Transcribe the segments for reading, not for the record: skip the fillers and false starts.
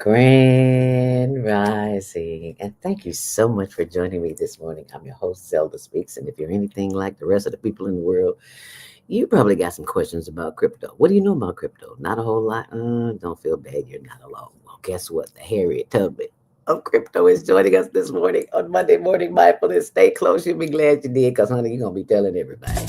Grand Rising. And thank you so much for joining me this morning. I'm your host, Zelda Speaks. And if you're anything like the rest of the people in the world, you probably got some questions about crypto. What do you know about crypto? Not a whole lot. Don't feel bad. You're not alone. Well, guess what? The Harriet Tubman of crypto is joining us this morning on Monday Morning Mindfulness. Stay close. You'll be glad you did because, honey, you're going to be telling everybody.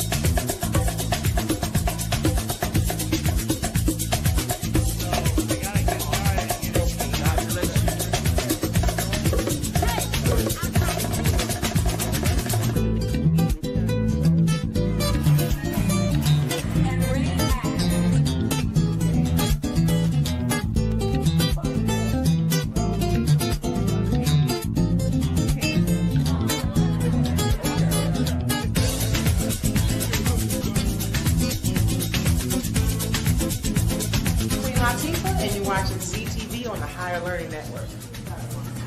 And you're watching CTV on the Higher Learning Network.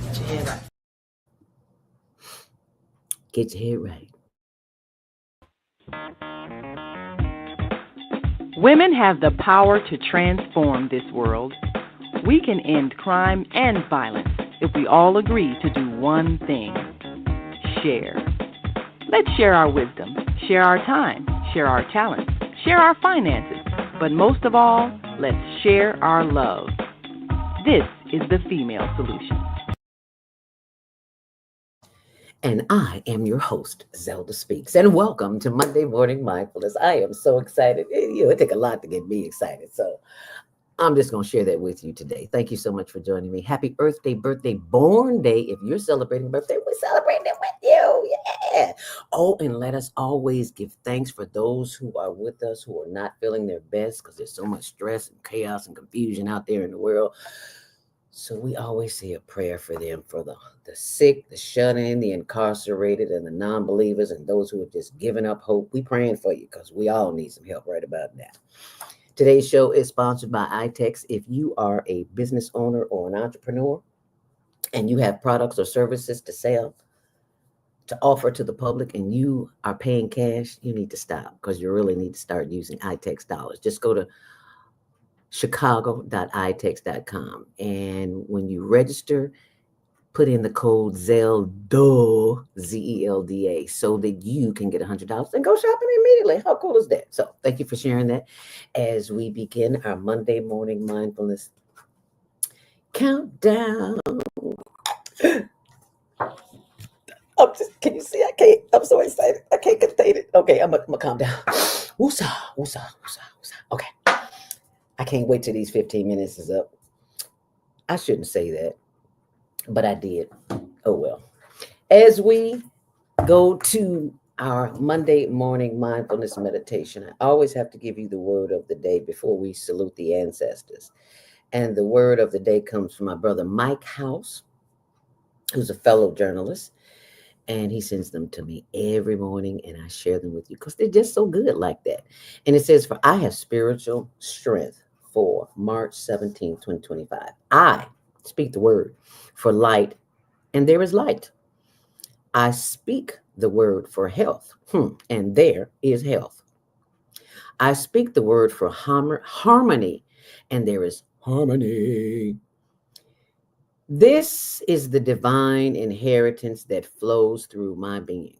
Get your head right. Get your head right. Women have the power to transform this world. We can end crime and violence if we all agree to do one thing: share. Let's share our wisdom, share our time, share our talents, share our finances, but most of all, let's share our love. This is the Female Solution. And I am your host, Zelda Speaks, and welcome to Monday Morning Mindfulness. I am so excited. It take a lot to get me excited, so I'm just going to share that with you today. Thank you so much for joining me. Happy Earth Day, birthday, born day. If you're celebrating birthday, we're celebrating it with you. Yeah. Oh, and let us always give thanks for those who are with us, who are not feeling their best because there's so much stress and chaos and confusion out there in the world. So we always say a prayer for them, for the sick, the shut-in, the incarcerated, and the non-believers, and those who have just given up hope. We praying for you because we all need some help right about now. Today's show is sponsored by iTex. If you are a business owner or an entrepreneur and you have products or services to sell, to offer to the public, and you are paying cash, you need to stop because you really need to start using iTex dollars. Just go to chicago.itex.com. And when you register, put in the code ZELDA, ZELDA, so that you can get $100 and go shopping immediately. How cool is that? So thank you for sharing that as we begin our Monday morning mindfulness countdown. Can you see? I'm so excited. I can't contain it. Okay, I'm gonna calm down. Woosah, woosah, woosah, woosah. Okay. I can't wait till these 15 minutes is up. I shouldn't say that, but I did. Oh, well. As we go to our Monday morning mindfulness meditation, I always have to give you the word of the day before we salute the ancestors. And the word of the day comes from my brother Mike House, who's a fellow journalist. And he sends them to me every morning, and I share them with you because they're just so good like that. And it says, "For I have spiritual strength for March 17th, 2025. I speak the word for light, and there is light. I speak the word for health, and there is health. I speak the word for harmony, and there is harmony. This is the divine inheritance that flows through my being.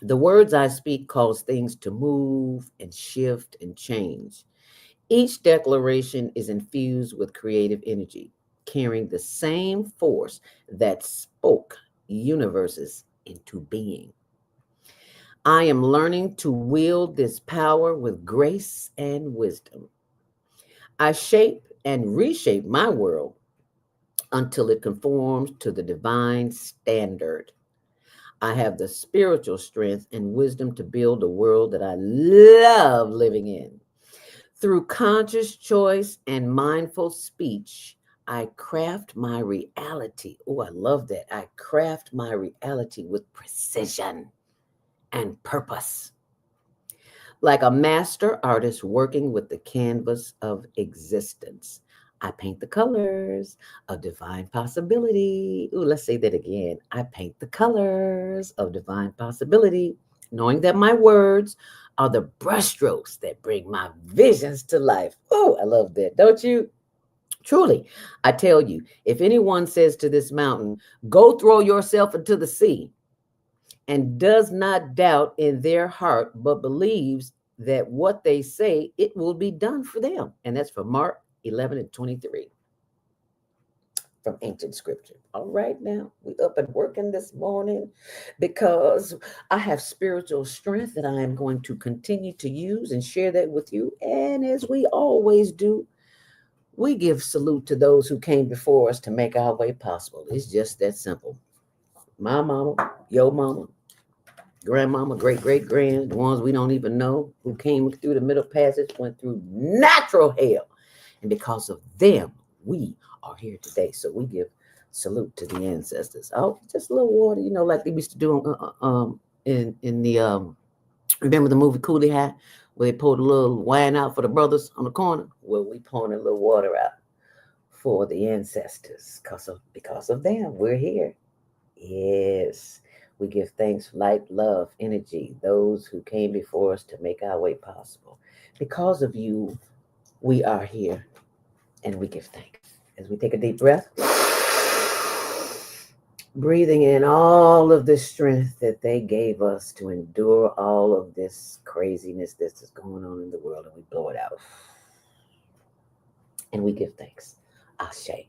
The words I speak cause things to move and shift and change. Each declaration is infused with creative energy, carrying the same force that spoke universes into being. I am learning to wield this power with grace and wisdom. I shape and reshape my world until it conforms to the divine standard. I have the spiritual strength and wisdom to build a world that I love living in. Through conscious choice and mindful speech, I craft my reality." Oh, I love that. I craft my reality with precision and purpose. Like a master artist working with the canvas of existence, I paint the colors of divine possibility. Ooh, let's say that again. I paint the colors of divine possibility, knowing that my words are the brushstrokes that bring my visions to life. Oh, I love that, don't you? Truly, I tell you, if anyone says to this mountain, go throw yourself into the sea, and does not doubt in their heart, but believes that what they say, it will be done for them. And that's from Mark 11 and 23 from ancient scripture. All right, now we up and working this morning because I have spiritual strength that I am going to continue to use and share that with you. And as we always do, we give salute to those who came before us to make our way possible. It's just that simple. My mama, your mama, grandmama, great great grand, the ones we don't even know, who came through the middle passage, went through natural hell. And because of them, we are here today. So we give salute to the ancestors. Oh, just a little water, like they used to do in the remember the movie Coolie High, where they poured a little wine out for the brothers on the corner? Well, we pouring a little water out for the ancestors. Because of them, we're here. Yes. We give thanks, light, love, energy, those who came before us to make our way possible. Because of you, we are here, and we give thanks. As we take a deep breath, breathing in all of the strength that they gave us to endure all of this craziness that is going on in the world, and we blow it out. And we give thanks. Ashe.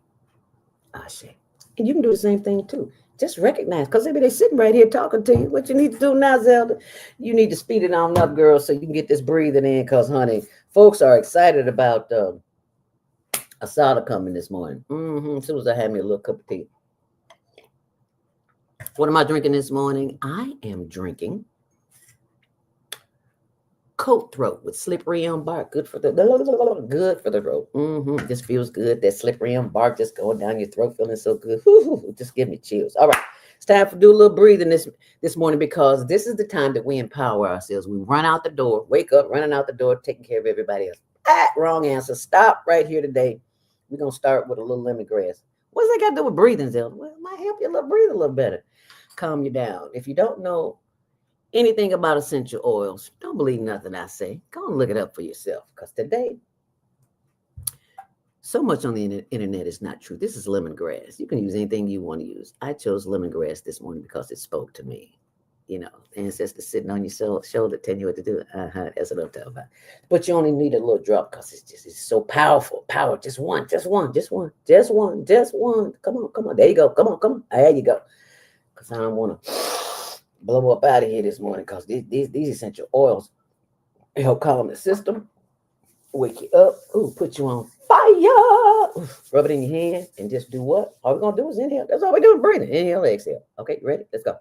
Ashe. And you can do the same thing too. Just recognize, because maybe they're sitting right here talking to you. What you need to do now, Zelda, you need to speed it on up, girl, so you can get this breathing in, because, honey, folks are excited about Asadah coming this morning. As soon as I have me a little cup of tea. What am I drinking this morning? I am drinking coat throat with slippery elm bark. Good for the throat. This feels good. That slippery elm bark just going down your throat, feeling so good. Just give me chills. All right, it's time to do a little breathing this morning, because this is the time that we empower ourselves. We run out the door, wake up, running out the door, taking care of everybody else. Wrong answer. Stop right here today. We're gonna start with a little lemongrass. What does that got to do with breathing, Zelda? Well, it might help you breathe a little better, calm you down. If you don't know anything about essential oils, don't believe nothing I say. Go and look it up for yourself, because today, so much on the internet is not true. This is lemongrass. You can use anything you want to use. I chose lemongrass this morning because it spoke to me. The ancestors sitting on your shoulder telling you what to do. That's what I'm talking about. But you only need a little drop, because it's so powerful. Power, just one. Come on. There you go. Come on. There you go. Because I don't want to blow up out of here this morning, because these essential oils help calm the system, wake you up, put you on fire. Rub it in your hand and just do what? All we're going to do is inhale. That's all we're doing, breathing. Inhale, exhale. Okay, ready? Let's go.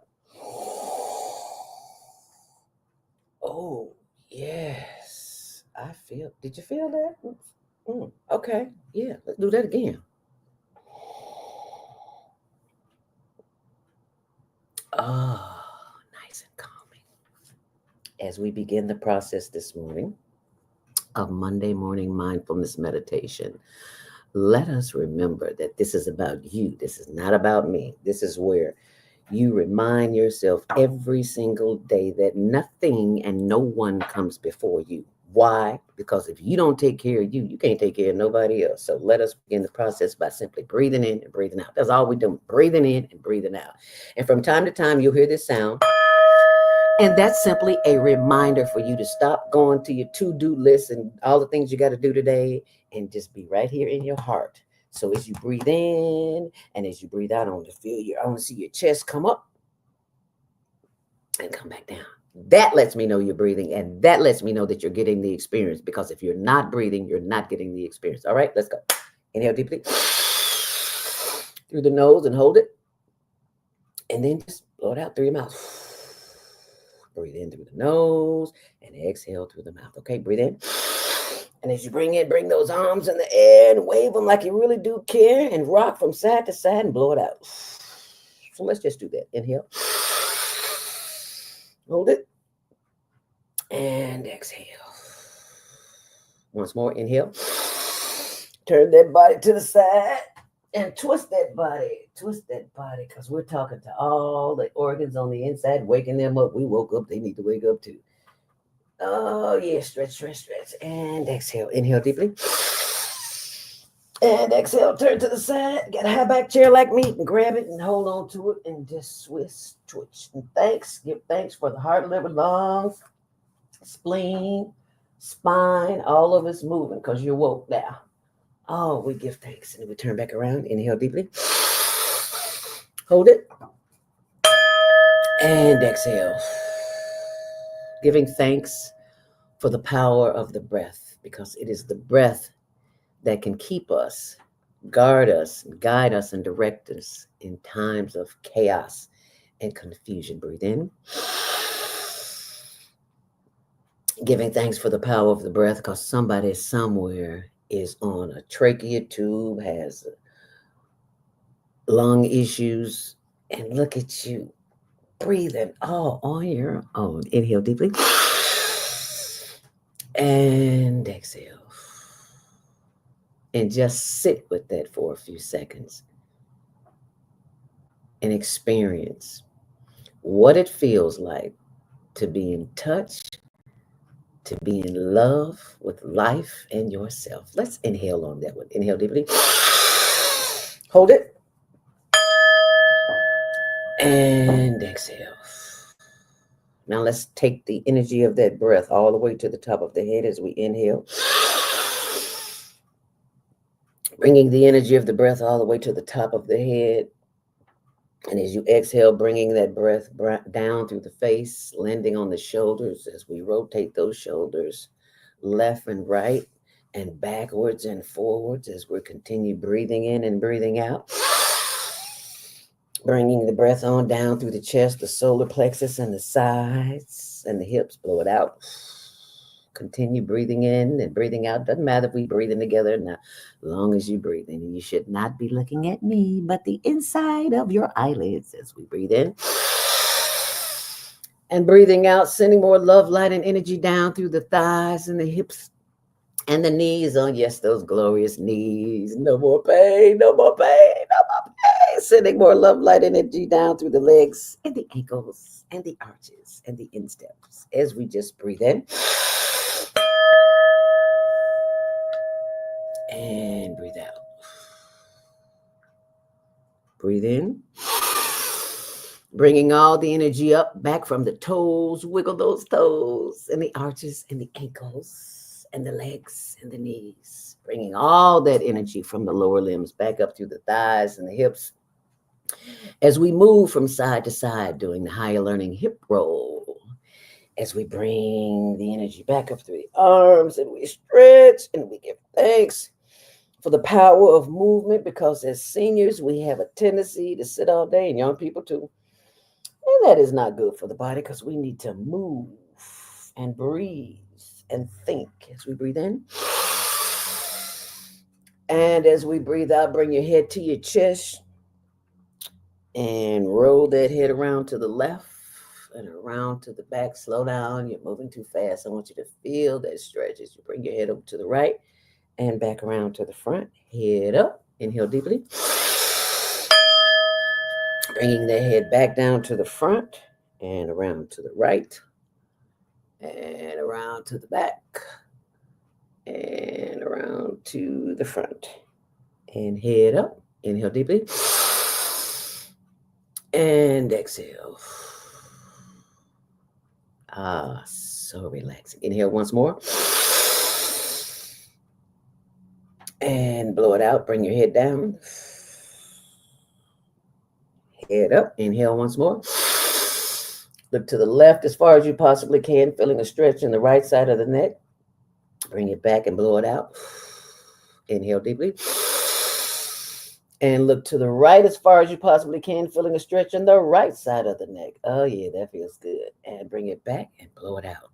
Oh, yes. Did you feel that? Okay, yeah, let's do that again. Oh, nice and calming. As we begin the process this morning of Monday morning mindfulness meditation, let us remember that this is about you. This is not about me. This is where you remind yourself every single day that nothing and no one comes before you. Why? Because if you don't take care of you, you can't take care of nobody else. So let us begin the process by simply breathing in and breathing out. That's all we're doing, breathing in and breathing out. And from time to time, you'll hear this sound. And that's simply a reminder for you to stop going to your to-do list and all the things you got to do today, and just be right here in your heart. So as you breathe in and as you breathe out, I want to see your chest come up and come back down. That lets me know you're breathing, and that lets me know that you're getting the experience, because if you're not breathing, you're not getting the experience. All right, let's go. Inhale deeply through the nose and hold it. And then just blow it out through your mouth. Breathe in through the nose and exhale through the mouth. Okay, breathe in. And as you bring those arms in the air and wave them like you really do care, and rock from side to side and blow it out. So let's just do that. Inhale. Hold it. And exhale. Once more, inhale. Turn that body to the side and twist that body, because we're talking to all the organs on the inside, waking them up. We woke up, they need to wake up too. Oh, yeah, stretch, and exhale. Inhale deeply. And exhale, turn to the side. Get a high back chair like me. And grab it and hold on to it and just swish, twitch. And thanks. Give thanks for the heart, liver, lungs, spleen, spine. All of it's moving because you're woke now. Oh, we give thanks. And then we turn back around. Inhale deeply. Hold it. And exhale. Giving thanks for the power of the breath, because it is the breath that can keep us, guard us, guide us, and direct us in times of chaos and confusion. Breathe in. Giving thanks for the power of the breath, because somebody somewhere is on a trachea tube, has lung issues, and look at you breathing all on your own. Inhale deeply. And exhale. And just sit with that for a few seconds and experience what it feels like to be in touch, to be in love with life and yourself. Let's inhale on that one. Inhale deeply. Hold it. And exhale. Now let's take the energy of that breath all the way to the top of the head as we inhale. Bringing the energy of the breath all the way to the top of the head. And as you exhale, bringing that breath down through the face, landing on the shoulders as we rotate those shoulders left and right and backwards and forwards as we continue breathing in and breathing out. Bringing the breath on down through the chest, the solar plexus, and the sides and the hips. Blow it out. Continue breathing in and breathing out. Doesn't matter if we breathing together now, as long as you breathe in. You should not be looking at me, but the inside of your eyelids as we breathe in. And breathing out, sending more love, light, and energy down through the thighs and the hips and the knees. Oh, yes, those glorious knees. No more pain, no more pain, no more pain. Sending more love, light, and energy down through the legs and the ankles and the arches and the insteps as we just breathe in. And breathe out. Breathe in. Bringing all the energy up, back from the toes. Wiggle those toes and the arches and the ankles and the legs and the knees. Bringing all that energy from the lower limbs back up through the thighs and the hips. As we move from side to side, doing the higher learning hip roll. As we bring the energy back up through the arms and we stretch and we give thanks for the power of movement, because as seniors, we have a tendency to sit all day, and young people too. And that is not good for the body, because we need to move and breathe and think as we breathe in. And as we breathe out, bring your head to your chest and roll that head around to the left and around to the back. Slow down. You're moving too fast. I want you to feel that stretch as you bring your head over to the right and back around to the front. Head up. Inhale deeply. Bringing the head back down to the front and around to the right and around to the back and around to the front. And head up. Inhale deeply. And exhale. Ah, so relaxing. Inhale once more. And blow it out. Bring your head down. Head up. Inhale once more. Look to the left as far as you possibly can, feeling a stretch in the right side of the neck. Bring it back and blow it out. Inhale deeply. And look to the right as far as you possibly can, feeling a stretch in the right side of the neck. Oh, yeah, that feels good. And bring it back and blow it out.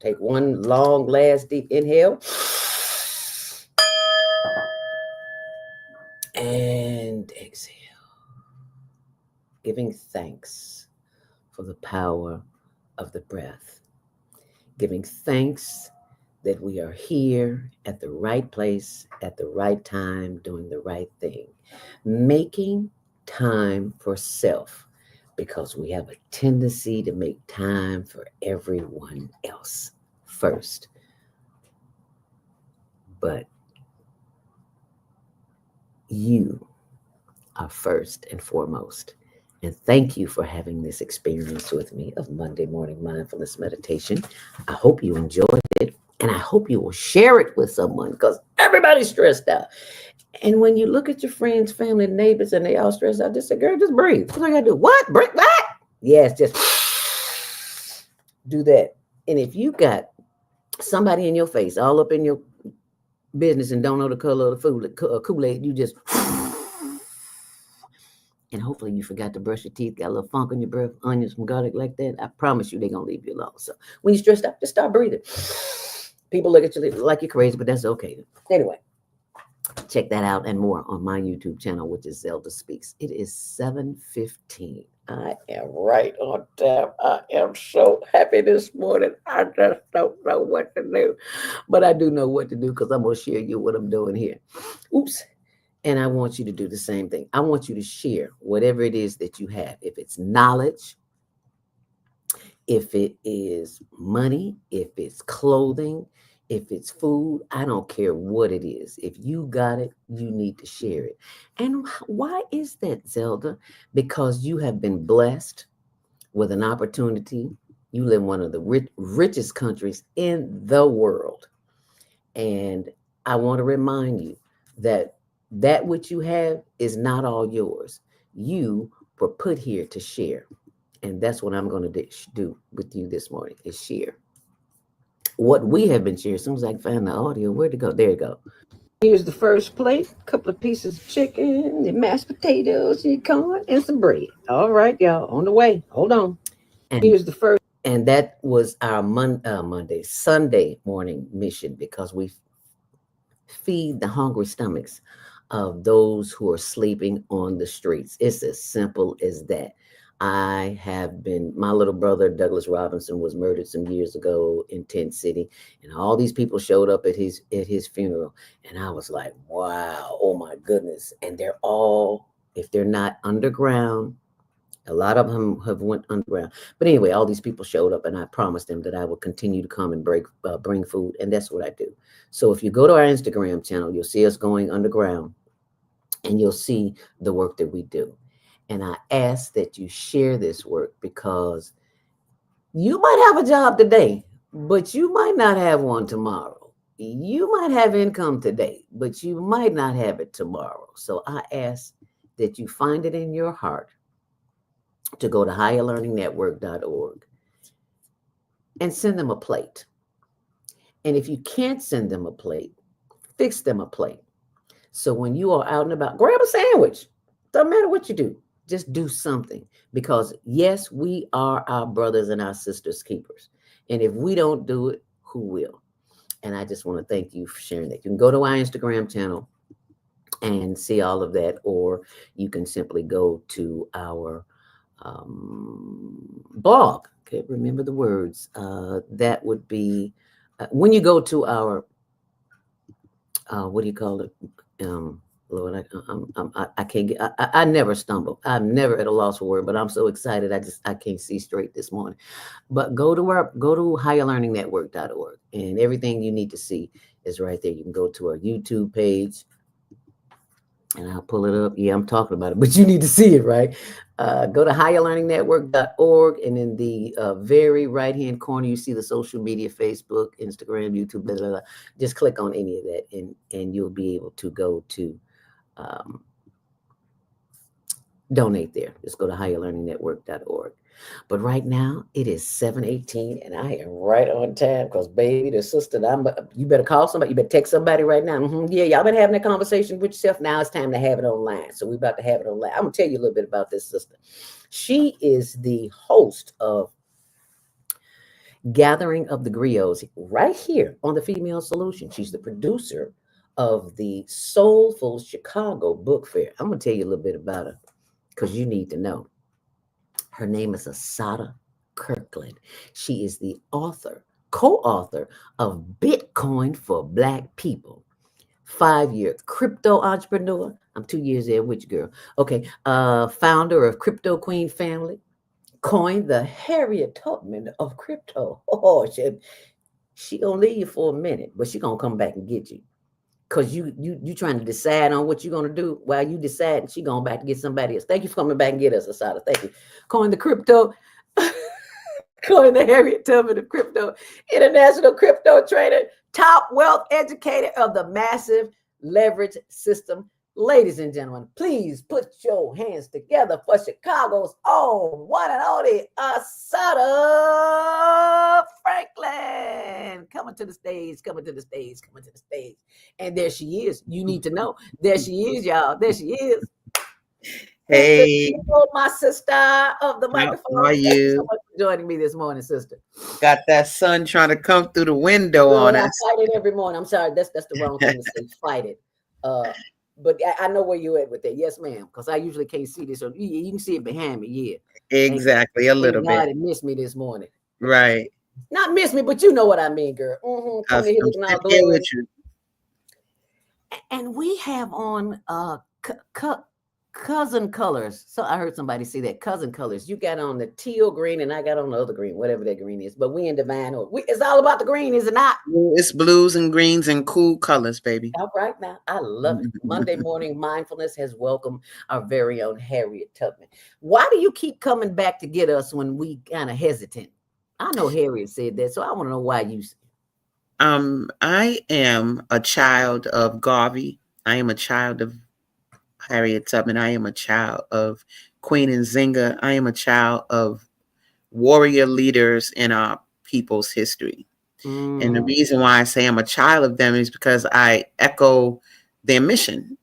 Take one long, last deep inhale. And exhale. Giving thanks for the power of the breath. Giving thanks that we are here at the right place, at the right time, doing the right thing. Making time for self, because we have a tendency to make time for everyone else first. But you are first and foremost. And thank you for having this experience with me of Monday morning mindfulness meditation. I hope you enjoyed it. And I hope you will share it with someone because everybody's stressed out. And when you look at your friends, family, neighbors, and they all stressed out, just say, girl, just breathe. What I gotta do? What? Breathe what? Yes, just do that. And if you got somebody in your face, all up in your business and don't know the color of the food, Kool-Aid, you just and hopefully you forgot to brush your teeth, got a little funk in your breath, onions, some garlic like that. I promise you they're gonna leave you alone. So when you're stressed out, just start breathing. People look at you like you're crazy, but that's okay. Anyway, check that out and more on my YouTube channel, which is Zelda Speaks. It is 7:15. I am right on time. I am so happy this morning. I just don't know what to do. But I do know what to do because I'm going to share you what I'm doing here. Oops. And I want you to do the same thing. I want you to share whatever it is that you have. If it's knowledge, if it is money, if it's clothing, if it's food, I don't care what it is. If you got it, you need to share it. And why is that, Zelda? Because you have been blessed with an opportunity. You live in one of the richest countries in the world. And I want to remind you that that which you have is not all yours. You were put here to share. And that's what I'm going to do with you this morning is share what we have been sharing. As soon as I can find the audio, where'd it go? There you go. Here's the first plate, a couple of pieces of chicken, and mashed potatoes, and corn, and some bread. All right, y'all, on the way. Hold on. And here's the first. And that was our Sunday morning mission because we feed the hungry stomachs of those who are sleeping on the streets. It's as simple as that. My little brother, Douglas Robinson, was murdered some years ago in Tent City, and all these people showed up at his funeral. And I was like, wow, oh my goodness. And they're all, if they're not underground, a lot of them have went underground. But anyway, all these people showed up, and I promised them that I would continue to come and bring food, and that's what I do. So if you go to our Instagram channel, you'll see us going underground, and you'll see the work that we do. And I ask that you share this work because you might have a job today, but you might not have one tomorrow. You might have income today, but you might not have it tomorrow. So I ask that you find it in your heart to go to higherlearningnetwork.org and send them a plate. And if you can't send them a plate, fix them a plate. So when you are out and about, grab a sandwich. Doesn't matter what you do. Just do something because yes, we are our brothers and our sisters keepers. And if we don't do it, who will? And I just want to thank you for sharing that. You can go to our Instagram channel and see all of that, or you can simply go to our blog. Okay, remember the words. That would be when you go to our what do you call it? Lord, I can't get. I never stumble. I'm never at a loss for word, but I'm so excited. I can't see straight this morning. But go to higherlearningnetwork.org, and everything you need to see is right there. You can go to our YouTube page, and I'll pull it up. Yeah, I'm talking about it, but you need to see it, right? Go to higherlearningnetwork.org, and in the very right-hand corner, you see the social media, Facebook, Instagram, YouTube, blah, blah, blah. Just click on any of that, and you'll be able to go to donate there. Just go to higherlearningnetwork.org. But right now, it is 7:18, and I am right on time because, baby, the sister, you better call somebody. You better text somebody right now. Yeah, y'all been having a conversation with yourself. Now it's time to have it online. So we're about to have it online. I'm going to tell you a little bit about this sister. She is the host of Gathering of the Griots right here on the Female Solution. She's the producer of the Soulful Chicago Book Fair. I'm going to tell you a little bit about her because you need to know. Her name is Asadah Kirkland. She is the co-author of Bitcoin for Black People. 5-year crypto entrepreneur. I'm 2 years there with you, girl. Okay. Founder of Crypto Queen Family. Coined the Harriet Tubman of crypto. Oh, she gonna leave you for a minute, but she gonna come back and get you. Cause you trying to decide on what you're gonna do while you decide, and she going back to get somebody else. Thank you for coming back and get us, Asadah. Thank you. Coin the crypto, coin the Harriet Tubman of crypto, international crypto trader, top wealth educator of the massive leverage system. Ladies and gentlemen, please put your hands together for Chicago's own one and only Asadah Franklin. Coming to the stage, coming to the stage, coming to the stage. And there she is. You need to know. There she is, y'all. There she is. Hey, My sister of the how microphone. are Thank you so you? much for joining me this morning, sister. Got that sun trying to come through the window Girl, on I us. fight it every morning. I'm sorry, that's the wrong thing to say. Fight it. But I know where you at with that. Yes, ma'am. Because I usually can't see this. So you can see it behind me. Yeah. Thank, Exactly, a little thank bit. God it missed me this morning. Right. Not miss me, but you know what I mean, girl. I'm Come to here looking all sitting here glorious. with you. And we have on cousin colors. So I heard somebody say that cousin colors. You got on the teal green, and I got on the other green, whatever that green is. But we in divine order. It's all about the green, is it not? It's blues and greens and cool colors, baby. All right now, I love it. Monday morning mindfulness has welcomed our very own Harriet Tubman. Why do you keep coming back to get us when we kind of hesitant? I know Harriet said that, so I want to know why you. I am a child of Garvey. I am a child of Harriet Tubman. I am a child of Queen and Zinga. I am a child of warrior leaders in our people's history. And the reason why I say I'm a child of them is because I echo their mission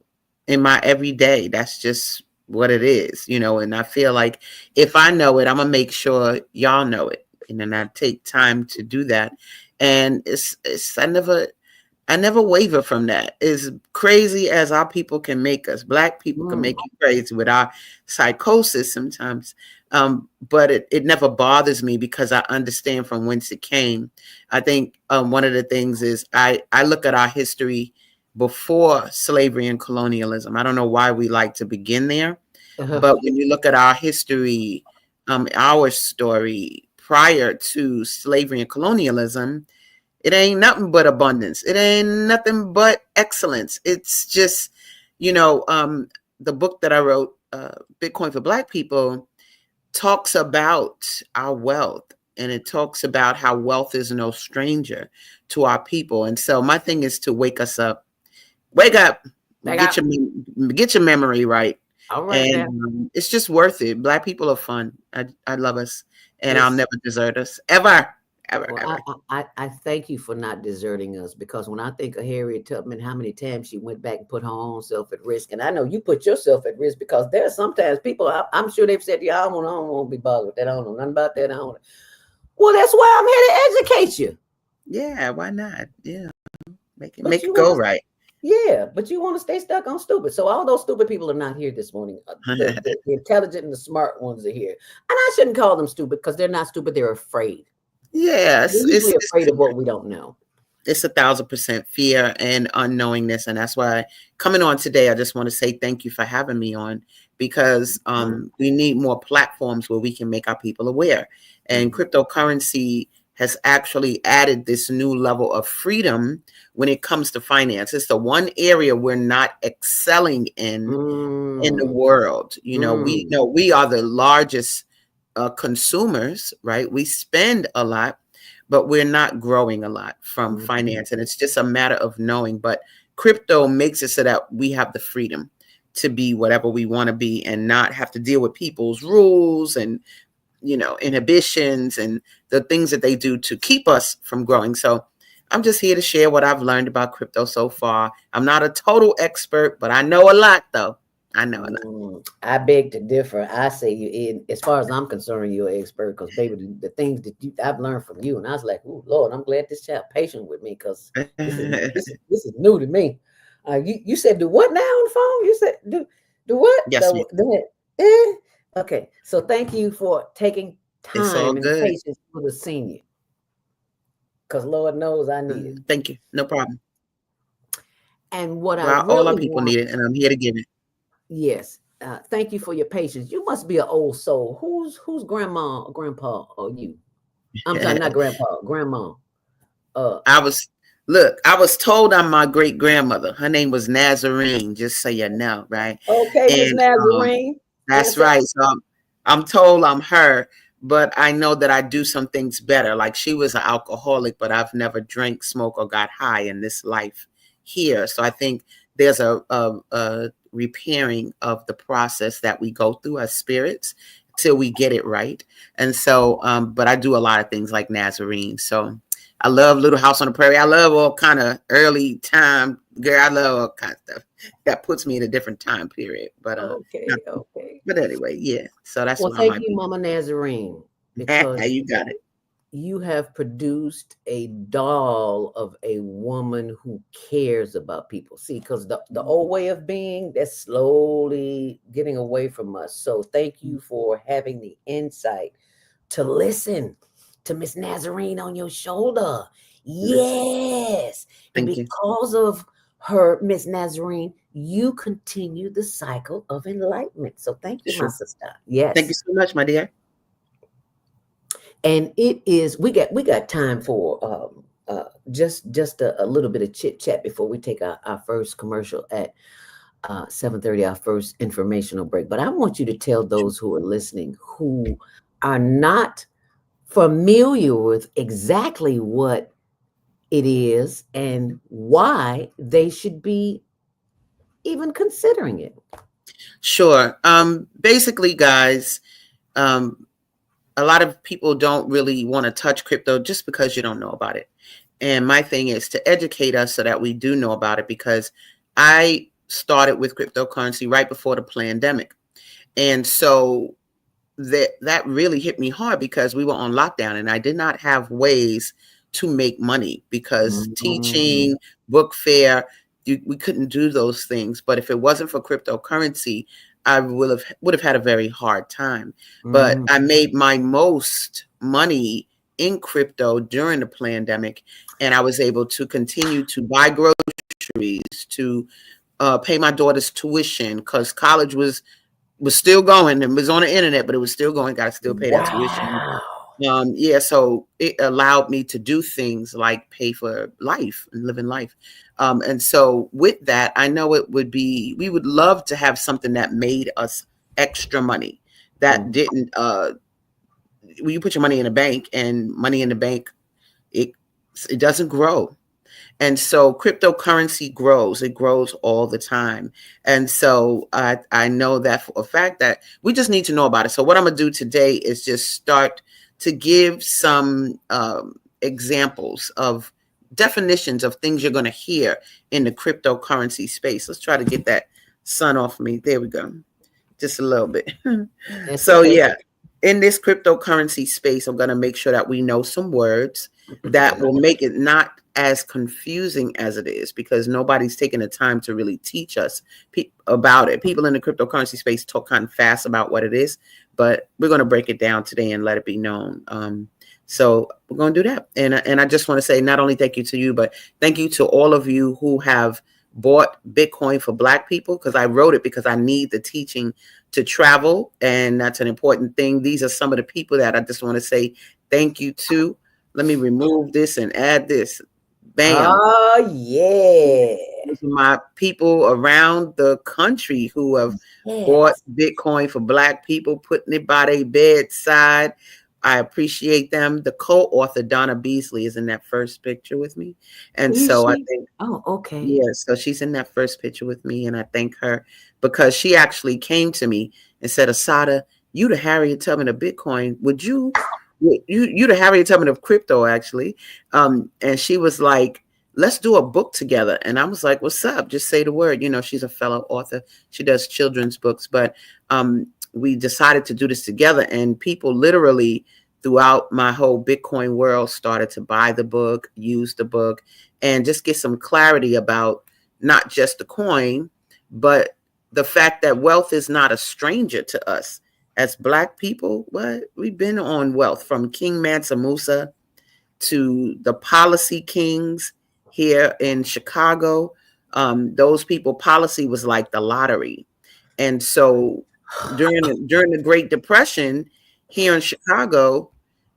in my everyday. That's just what it is, and I feel like if I know it, I'm gonna make sure y'all know it. And then I take time to do that. And it's I never waver from that. As crazy as our people can make us, Black people can make you crazy with our psychosis sometimes. But it never bothers me because I understand from whence it came. I think one of the things is I look at our history before slavery and colonialism. I don't know why we like to begin there, but when you look at our history, our story prior to slavery and colonialism, it ain't nothing but abundance. It ain't nothing but excellence. It's just, the book that I wrote, Bitcoin for Black People, talks about our wealth, and it talks about how wealth is no stranger to our people. And so my thing is to wake us up. Wake up. Get your memory right. All right, and it's just worth it. Black people are fun. I love us, and I'll never desert us ever. Ever. I thank you for not deserting us, because when I think of Harriet Tubman, how many times she went back and put her own self at risk. And I know you put yourself at risk, because there are sometimes people, I'm sure they've said, yeah, I don't want to be bothered with that. I don't know nothing about that. I don't. Well, that's why I'm here to educate you. Yeah, why not? Yeah, make it go right. Yeah, but you want to stay stuck on stupid. So all those stupid people are not here this morning. The intelligent and the smart ones are here. And I shouldn't call them stupid, because they're not stupid. They're afraid. Yes, we're usually afraid of what we don't know. It's 1,000% fear and unknowingness. And that's why coming on today, I just want to say thank you for having me on, because we need more platforms where we can make our people aware. And cryptocurrency has actually added this new level of freedom when it comes to finance. It's the one area we're not excelling in the world. We are the largest consumers, right? We spend a lot, but we're not growing a lot from finance. And it's just a matter of knowing. But crypto makes it so that we have the freedom to be whatever we want to be and not have to deal with people's rules and, inhibitions and the things that they do to keep us from growing. So I'm just here to share what I've learned about crypto so far. I'm not a total expert, but I know a lot, though. I know a lot. I beg to differ. I say as far as I'm concerned, you're an expert, because baby, the things that I've learned from you, and I was like, oh Lord, I'm glad this child patient with me, because this is new to me. You said do what now on the phone? You said do what? Yes, okay. So thank you for taking time and patience for the senior, because Lord knows I need it. Thank you. No problem. And what all our people need it, and I'm here to give it. Yes. Thank you for your patience. You must be an old soul. Who's grandma or grandpa or you? I'm sorry, not grandpa, grandma. I was Look, I was told I'm my great grandmother. Her name was Nazarene, just so you know, right? Okay, Miss And Nazarene. that's Answer. right. So I'm told I'm her, but I know that I do some things better. Like she was an alcoholic, but I've never drank, smoked, or got high in this life here. So I think there's a repairing of the process that we go through as spirits till we get it right. And so, but I do a lot of things like Nazarene. So I love Little House on the Prairie. I love all kind of early time, girl. I love all kind of stuff that puts me in a different time period. But Okay, okay. but anyway, yeah. So that's Well, why thank my you, Mama Nazarene, because you got it. you have produced a doll of a woman who cares about people. See, because the old way of being, that's slowly getting away from us. So thank you for having the insight to listen to Miss Nazarene on your shoulder. Listen, Yes. And thank you. because of her, Miss Nazarene, you continue the cycle of enlightenment. So thank you, my Sure. sister. Thank you Yes. so much, my dear. And it is we got time for just a little bit of chit chat before we take our first commercial at 7:30, our first informational break. But I want you to tell those who are listening who are not familiar with exactly what it is and why they should be even considering it. Sure. Basically, guys, um, a lot of people don't really want to touch crypto just because you don't know about it. And my thing is to educate us so that we do know about it because I started with cryptocurrency right before the pandemic. And so that really hit me hard because we were on lockdown and I did not have ways to make money because Mhm, teaching, book fair, we couldn't do those things. But if it wasn't for cryptocurrency, I would have had a very hard time. But mhm. I made my most money in crypto during the pandemic, and I was able to continue to buy groceries, to pay my daughter's tuition because college was still going and was on the internet, but it was still going. Got to still pay that tuition. Wow. Yeah, so it allowed me to do things like pay for life and living life. And so with that, I know we would love to have something that made us extra money that Mhm. didn't, when you put your money in a bank and money in the bank, it, it doesn't grow. And so cryptocurrency grows. It grows all the time. And so I know that for a fact that we just need to know about it. So what I'm going to do today is just start to give some examples of definitions of things you're going to hear in the cryptocurrency space. Let's try to get that sun off me. There we go. Just a little bit. That's So okay. yeah, in this cryptocurrency space, I'm going to make sure that we know some words that will make it not as confusing as it is because nobody's taking the time to really teach us about it. People in the cryptocurrency space talk kind of fast about what it is, but we're going to break it down today and let it be known. So we're going to do that. And I just want to say not only thank you to you, but thank you to all of you who have bought Bitcoin for Black people because I wrote it because I need the teaching to travel. And that's an important thing. These are some of the people that I just want to say thank you to. Let me remove this and add this. Bam. Oh, yeah. These are my people around the country who have bought Yes. Bitcoin for Black people, putting it by their bedside. I appreciate them. The co-author, Donna Beasley, is in that first picture with me. And Is so I she? think, Oh, okay. yeah, so she's in that first picture with me. And I thank her because she actually came to me and said, Asadah, you the Harriet Tubman of Bitcoin. You the Harriet Tubman of crypto, actually. And she was like, let's do a book together. And I was like, what's up? Just say the word. You know, she's a fellow author. She does children's books, but we decided to do this together. And people literally throughout my whole Bitcoin world started to buy the book, use the book, and just get some clarity about not just the coin, but the fact that wealth is not a stranger to us. As Black people, what we've been on wealth from King Mansa Musa to the policy kings here in Chicago. Those people, policy was like the lottery. And so during the Great Depression here in Chicago,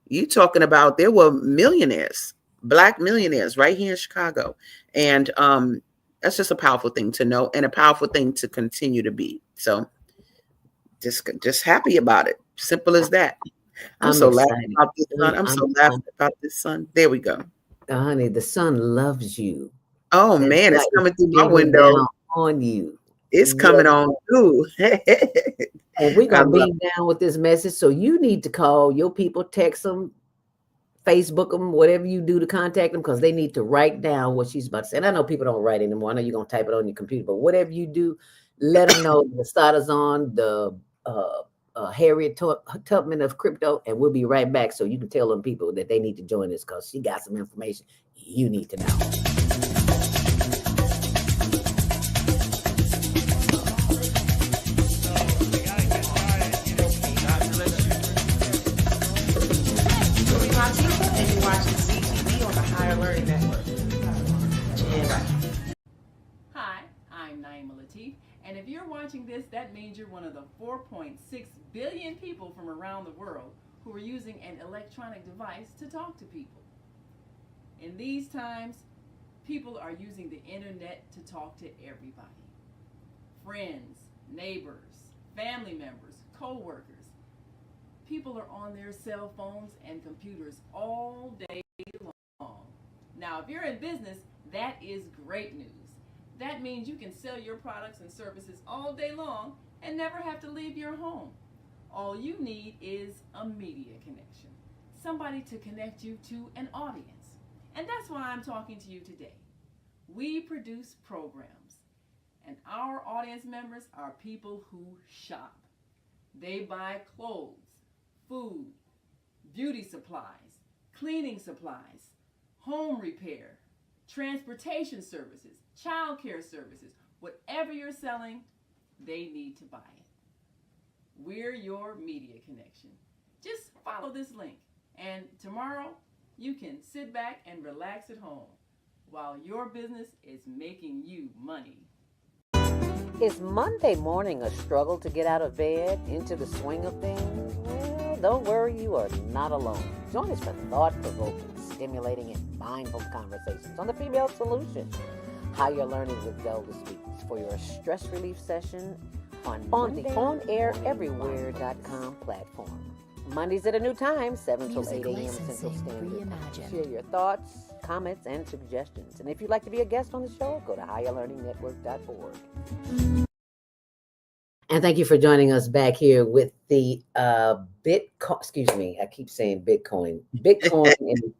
you talking about there were millionaires. Black millionaires right here in Chicago. And that's just a powerful thing to know and a powerful thing to continue to be. So just happy about it. Simple as that. I'm I'm so laughing excited. about this, son. I'm so laughing about this, son. There we go. Honey, the sun loves you. Oh That man, it's light is coming through my beaming window. down on you. It's coming Yes. on through. And we're I gonna love. beam down with this message. So you need to call your people, text them, Facebook them, whatever you do to contact them, because they need to write down what she's about to say. And I know people don't write anymore. I know you're gonna type it on your computer, but whatever you do, let them know the Asada's on the Harriet Tubman of crypto, and we'll be right back so you can tell them people that they need to join us because she got some information you need to know. And you're watching CTV on the Higher Learning Network. Hi, I'm Naima Latif, and if you're watching this, that means you're one of the 4.6 billion people from around the world who are using an electronic device to talk to people. In these times, people are using the internet to talk to everybody. Friends, neighbors, family members, co-workers. People are on their cell phones and computers all day long. Now, if you're in business, that is great news. That means you can sell your products and services all day long and never have to leave your home. All you need is a media connection, somebody to connect you to an audience. And that's why I'm talking to you today. We produce programs, and our audience members are people who shop. They buy clothes, food, beauty supplies, cleaning supplies, home repair, transportation services, child care services. Whatever you're selling, they need to buy it. We're your media connection. Just follow this link, and tomorrow you can sit back and relax at home while your business is making you money. Is Monday morning a struggle to get out of bed, into the swing of things? Well, don't worry, you are not alone. Join us for thought-provoking, stimulating, and mindful conversations on the Female Solution. Higher Learning with Zelda Speaks for your stress relief session on the OnAirEverywhere.com platform. Mondays at a new time, 7 till 8 a.m. Central Standard Time. Share your thoughts, comments, and suggestions. And if you'd like to be a guest on the show, go to higherlearningnetwork.org. And thank you for joining us back here with the Bitcoin. Excuse me, I keep saying Bitcoin and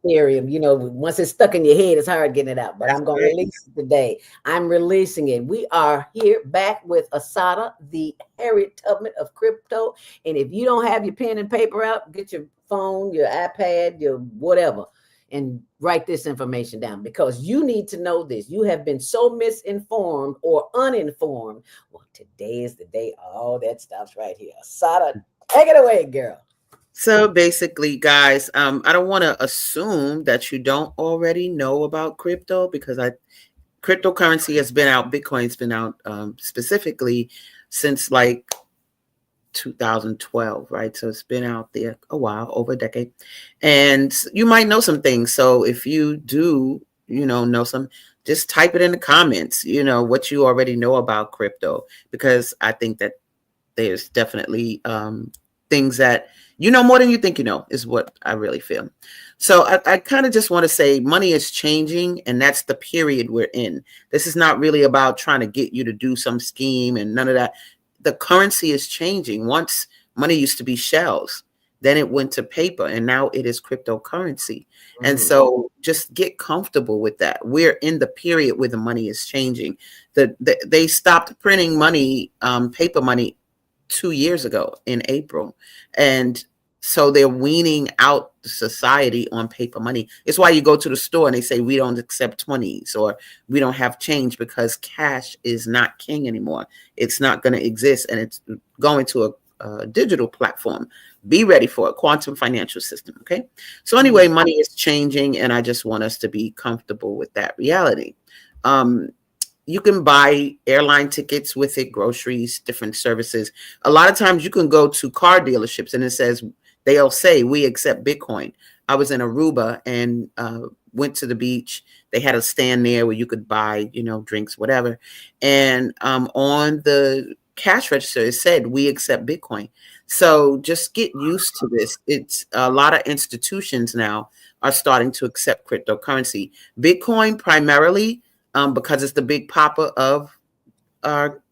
Ethereum. You know, once it's stuck in your head, it's hard getting it out. But I'm going to release it today. I'm releasing it. We are here back with Asadah, the Harriet Tubman of crypto. And if you don't have your pen and paper out, get your phone, your iPad, your whatever, and write this information down, because you need to know this. You have been so misinformed or uninformed. Well, today is the day all that stops right here. Asadah, take it away, girl. So basically, guys, I don't want to assume that you don't already know about crypto, because cryptocurrency has been out. Bitcoin's been out specifically since like 2012, right? So it's been out there a while, over a decade, and you might know some things. So if you do, know some, just type it in the comments, what you already know about crypto, because I think that there's definitely things that you know more than you think you know, is what I really feel. So I kind of just want to say money is changing, and that's the period we're in. This is not really about trying to get you to do some scheme and none of that. The currency is changing. Once money used to be shells, then it went to paper, and now it is cryptocurrency. And so just get comfortable with that. We're in the period where the money is changing. They stopped printing money, paper money, 2 years ago in April. And so they're weaning out the society on paper money. It's why you go to the store and they say, we don't accept 20s, or we don't have change, because cash is not king anymore. It's not going to exist, and it's going to a digital platform. Be ready for it. Quantum financial system. Okay. So anyway, money is changing, and I just want us to be comfortable with that reality. You can buy airline tickets with it, groceries, different services. A lot of times you can go to car dealerships and it says, they'll say, we accept Bitcoin. I was in Aruba, and went to the beach. They had a stand there where you could buy, drinks, whatever. And on the cash register, it said, "We accept Bitcoin." So just get used to this. It's a lot of institutions now are starting to accept cryptocurrency. Bitcoin primarily, because it's the big papa of our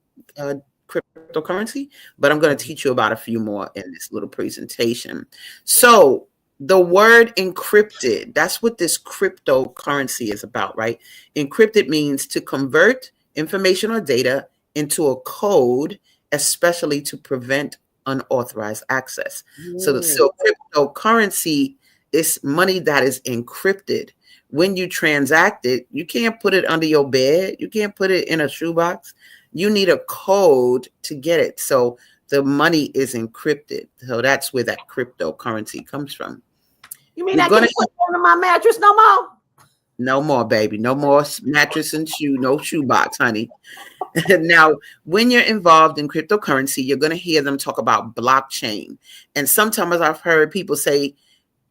cryptocurrency, but I'm going to teach you about a few more in this little presentation. So the word encrypted, that's what this cryptocurrency is about, right? Encrypted means to convert information or data into a code, especially to prevent unauthorized access. So cryptocurrency is money that is encrypted. When you transact it, you can't put it under your bed. You can't put it in a shoebox. You need a code to get it. So the money is encrypted. So that's where that cryptocurrency comes from. You mean I can't put it under my mattress no more? No more, baby. No more mattress and no shoebox, honey. Now, when you're involved in cryptocurrency, you're going to hear them talk about blockchain. And sometimes I've heard people say,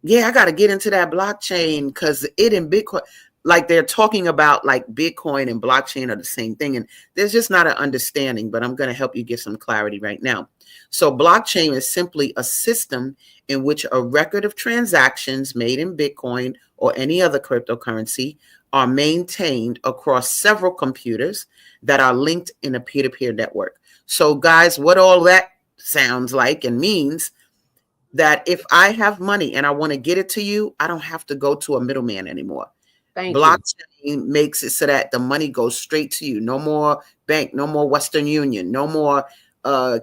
yeah, I got to get into that blockchain because it and Bitcoin, like they're talking about like Bitcoin and blockchain are the same thing. And there's just not an understanding, but I'm going to help you get some clarity right now. So blockchain is simply a system in which a record of transactions made in Bitcoin or any other cryptocurrency are maintained across several computers that are linked in a peer-to-peer network. So guys, what all that sounds like and means that if I have money and I want to get it to you, I don't have to go to a middleman anymore. Blockchain makes it so that the money goes straight to you. No more bank, no more Western Union, no more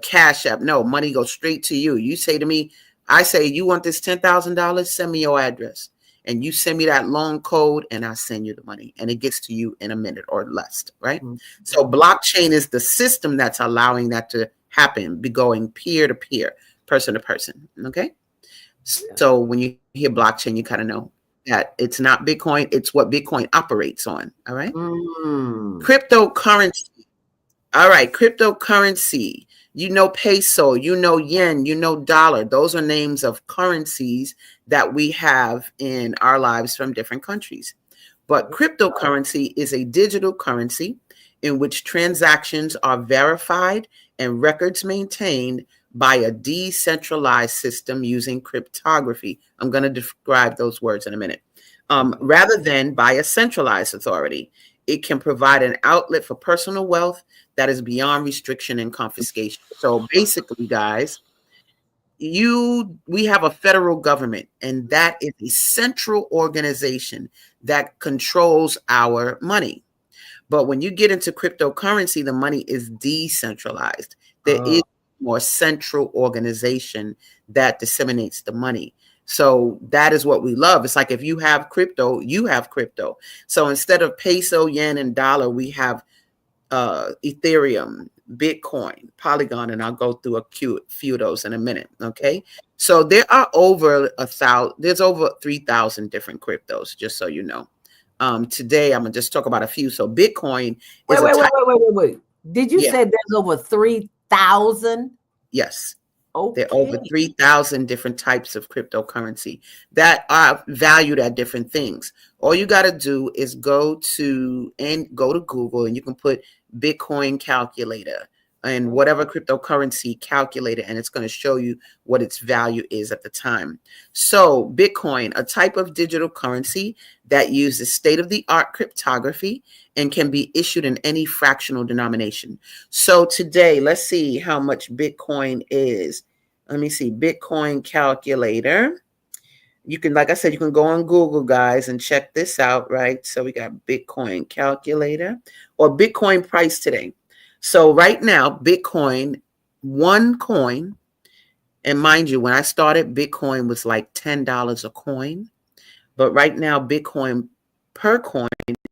Cash App. No, money goes straight to you. You say to me, I say, you want this $10,000? Send me your address. And you send me that long code and I send you the money. And it gets to you in a minute or less, right? Mm-hmm. So blockchain is the system that's allowing that to happen, be going peer to peer, person to person, okay? So when you hear blockchain, you kind of know that it's not Bitcoin, it's what Bitcoin operates on, all right? Cryptocurrency. All right, cryptocurrency. You know peso, you know yen, you know dollar. Those are names of currencies that we have in our lives from different countries. But cryptocurrency is a digital currency in which transactions are verified and records maintained by a decentralized system using cryptography. I'm going to describe those words in a minute. Rather than by a centralized authority. It can provide an outlet for personal wealth that is beyond restriction and confiscation. So basically, guys, we have a federal government, and that is a central organization that controls our money. But when you get into cryptocurrency, the money is decentralized. There is more central organization that disseminates the money. So that is what we love. It's like if you have crypto, you have crypto. So instead of peso, yen, and dollar, we have Ethereum, Bitcoin, Polygon, and I'll go through a few of those in a minute. Okay. So there are there's over 3,000 different cryptos, just so you know. Today, I'm going to just talk about a few. So Bitcoin is Wait. Did you say there's over 3,000? Yes. Okay. There are over 3,000 different types of cryptocurrency that are valued at different things. All you got to do is go to Google and you can put Bitcoin calculator and whatever cryptocurrency calculator, and it's going to show you what its value is at the time. So Bitcoin, a type of digital currency that uses state-of-the-art cryptography and can be issued in any fractional denomination. So today, let's see how much Bitcoin is. Let me see, Bitcoin calculator. You can, like I said, you can go on Google, guys, and check this out, right? So we got Bitcoin calculator or Bitcoin price today. So right now, Bitcoin, one coin, and mind you, when I started, Bitcoin was like $10 a coin. But right now, Bitcoin per coin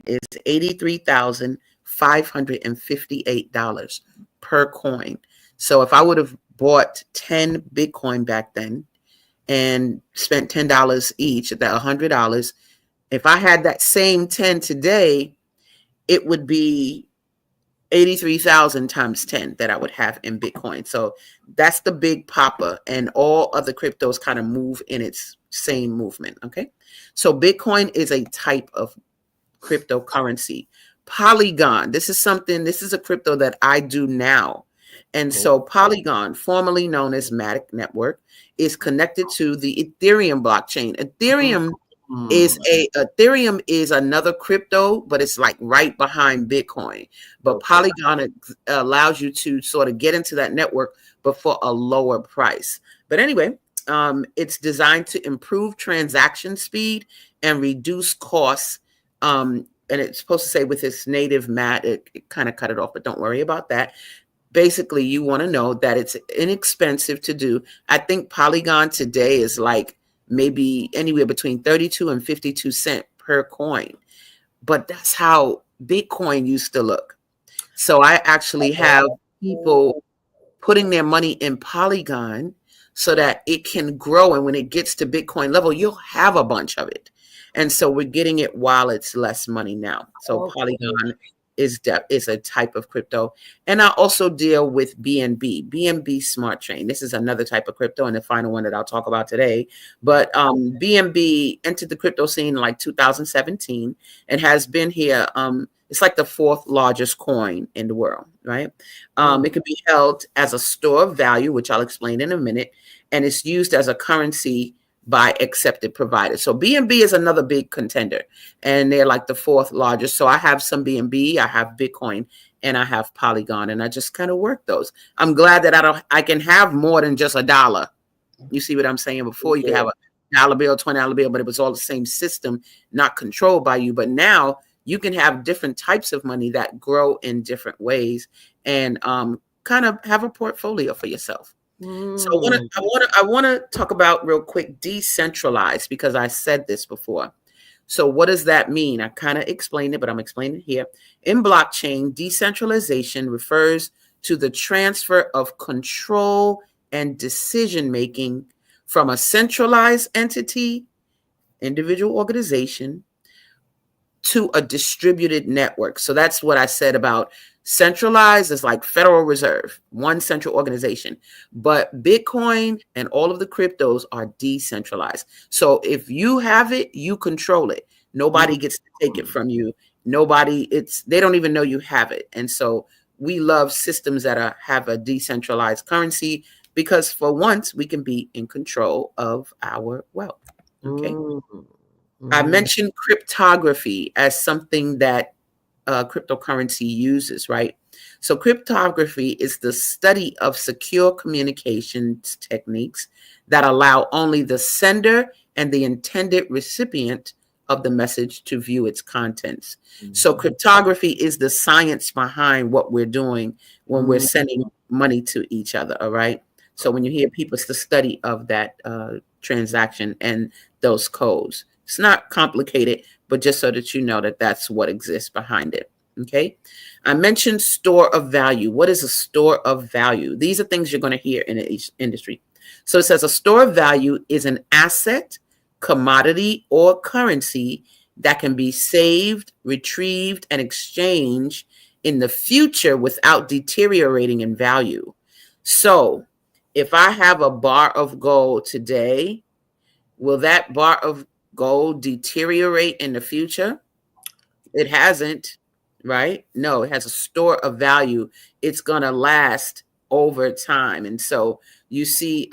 is $83,558 per coin. So if I would have bought 10 Bitcoin back then and spent $10 each, at that $100, if I had that same 10 today, it would be 83,000 times 10 that I would have in Bitcoin. So that's the big papa, and all other cryptos kind of move in its same movement. Okay. So Bitcoin is a type of cryptocurrency. Polygon, this is a crypto that I do now. And Cool. so Polygon, formerly known as Matic Network, is connected to the Ethereum blockchain. Mm. Ethereum is another crypto, but it's like right behind Bitcoin. But Okay. Polygon allows you to sort of get into that network, but for a lower price. But anyway, it's designed to improve transaction speed and reduce costs. And it's supposed to say with its native mat, it kind of cut it off, but don't worry about that. Basically, you want to know that it's inexpensive to do. I think Polygon today is like maybe anywhere between 32 and 52 cents per coin. But that's how Bitcoin used to look. So I actually have people putting their money in Polygon so that it can grow. And when it gets to Bitcoin level, you'll have a bunch of it. And so we're getting it while it's less money now. So Okay. Polygon is a type of crypto. And I also deal with BNB Smart Chain. This is another type of crypto and the final one that I'll talk about today. But BNB entered the crypto scene in like 2017 and has been here. It's like the fourth largest coin in the world, right? Mm. It can be held as a store of value, which I'll explain in a minute, and it's used as a currency by accepted providers. So BNB is another big contender, and they're like the fourth largest. So I have some BNB, I have Bitcoin, and I have Polygon, and I just kind of work those. I'm glad that I can have more than just a dollar. You see what I'm saying? Before you could have Yeah. a dollar bill, $20 bill, but it was all the same system, not controlled by you. But now you can have different types of money that grow in different ways, and kind of have a portfolio for yourself. So Mm. I want to talk about real quick decentralized, because I said this before. So what does that mean? I kind of explained it, but I'm explaining it here. In blockchain, decentralization refers to the transfer of control and decision making from a centralized entity, individual organization, to a distributed network. So that's what I said about centralized is like Federal Reserve, one central organization. But Bitcoin and all of the cryptos are decentralized. So if you have it, you control it. Nobody Mm. gets to take it from you. They don't even know you have it. And so we love systems that have a decentralized currency, because for once we can be in control of our wealth. Okay. Mm. I Mm. mentioned cryptography as something that cryptocurrency uses, right? So, cryptography is the study of secure communications techniques that allow only the sender and the intended recipient of the message to view its contents. So, Mm. cryptography is the science behind what we're doing when we're Mm. sending money to each other, all right? So, when you hear people, it's the study of that transaction and those codes. It's not complicated, but just so that you know that that's what exists behind it. Okay. I mentioned store of value. What is a store of value? These are things you're going to hear in each industry. So it says a store of value is an asset, commodity, or currency that can be saved, retrieved, and exchanged in the future without deteriorating in value. So if I have a bar of gold today, will that bar of gold deteriorate in the future? It hasn't, right? No, it has a store of value. It's going to last over time. And so you see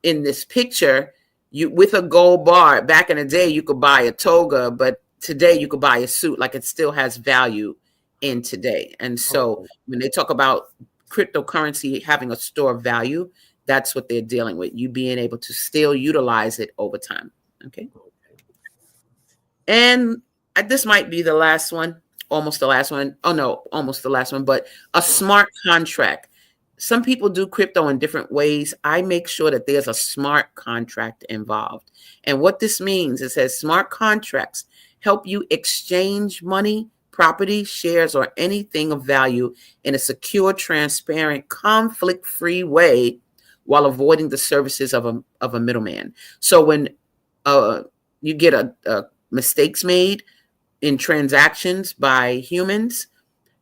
in this picture, you with a gold bar, back in the day, you could buy a toga, but today you could buy a suit. Like, it still has value in today. And so Okay. when they talk about cryptocurrency having a store of value, that's what they're dealing with. You being able to still utilize it over time. Okay. And this might be the last one, almost the last one. Oh, no, almost the last one, but a smart contract. Some people do crypto in different ways. I make sure that there's a smart contract involved. And what this means, it says smart contracts help you exchange money, property, shares, or anything of value in a secure, transparent, conflict free way while avoiding the services of a middleman. So when uh, you get a mistakes made in transactions by humans,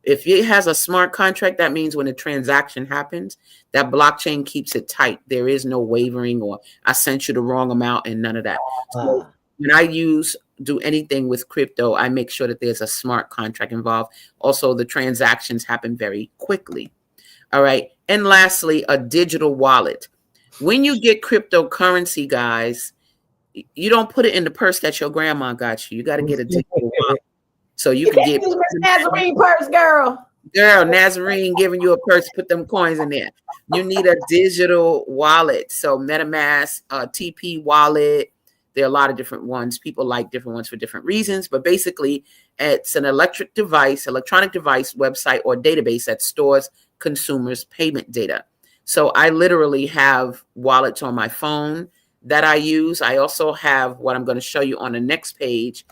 If it has a smart contract, that means when a transaction happens, that blockchain keeps it tight. There is no wavering or I sent you the wrong amount and none of that. So Ah, when do anything with crypto, I make sure that there's a smart contract involved. Also, the transactions happen very quickly. All right. And lastly, a digital wallet. When you get cryptocurrency, guys, you don't put it in the purse that your grandma got you. You got to get a digital wallet so you you can can't get use Miss Nazarene purse, girl. girl Nazarene giving you a purse, put them coins in there. You need a digital wallet. So MetaMask, TP wallet. There are a lot of different ones. People like different ones for different reasons, but basically, it's an electronic device, website, or database that stores consumers' payment data. So I literally have wallets on my phone that I use. I also have what I'm going to show you on the next page,